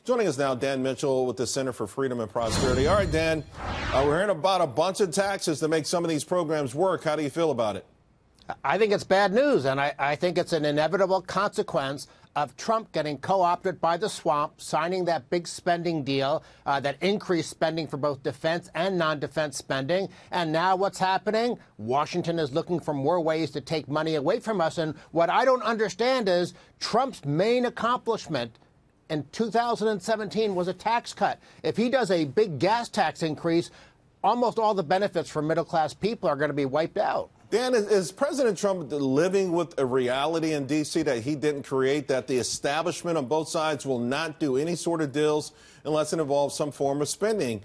Joining us now, Dan Mitchell with the Center for Freedom and Prosperity. All right, Dan, we're hearing about a bunch of taxes to make some of these programs work. How do you feel about it? I think it's bad news, and I think it's an inevitable consequence of Trump getting co-opted by the swamp, signing that big spending deal that increased spending for both defense and non-defense spending. And now what's happening? Washington is looking for more ways to take money away from us. And what I don't understand is Trump's main accomplishment in 2017 was a tax cut. If he does a big gas tax increase, almost all the benefits for middle-class people are going to be wiped out. Dan, is President Trump living with a reality in D.C. that he didn't create, that the establishment on both sides will not do any sort of deals unless it involves some form of spending?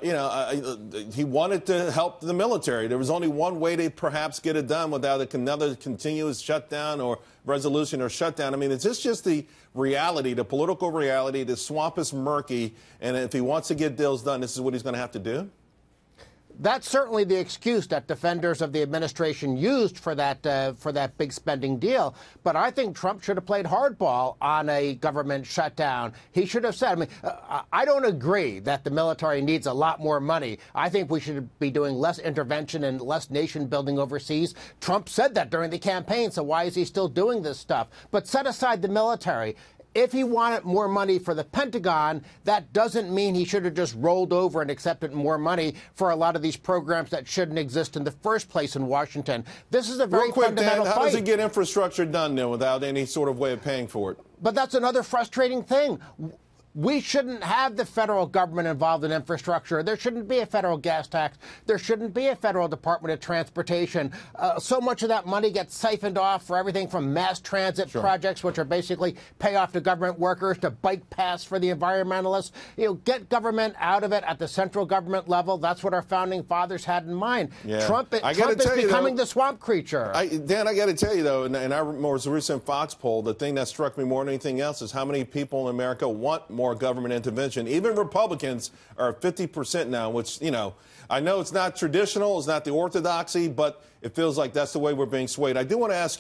He wanted to help the military. There was only one way to perhaps get it done without another continuous shutdown or resolution or shutdown. I mean, is this just the reality, the political reality? The swamp is murky, and if he wants to get deals done, this is what he's going to have to do? That's certainly the excuse that defenders of the administration used for that big spending deal. But I think Trump should have played hardball on a government shutdown. He should have said, I don't agree that the military needs a lot more money. I think we should be doing less intervention and less nation building overseas. Trump said that during the campaign, so why is he still doing this stuff? But set aside the military. If he wanted more money for the Pentagon, that doesn't mean he should have just rolled over and accepted more money for a lot of these programs that shouldn't exist in the first place in Washington. This is a very fundamental fight. How does he get infrastructure done then without any sort of way of paying for it? But that's another frustrating thing. We shouldn't have the federal government involved in infrastructure. There shouldn't be a federal gas tax. There shouldn't be a federal Department of Transportation. So much of that money gets siphoned off for everything from mass transit projects, which are basically pay off to government workers, to bike paths for the environmentalists. Get government out of it at the central government level. That's what our founding fathers had in mind. Yeah. Trump is becoming the swamp creature. Dan, I got to tell you, though, in our most recent Fox poll, the thing that struck me more than anything else is how many people in America want more government intervention. Even Republicans are 50% now, which, I know it's not traditional, it's not the orthodoxy, but it feels like that's the way we're being swayed. I do want to ask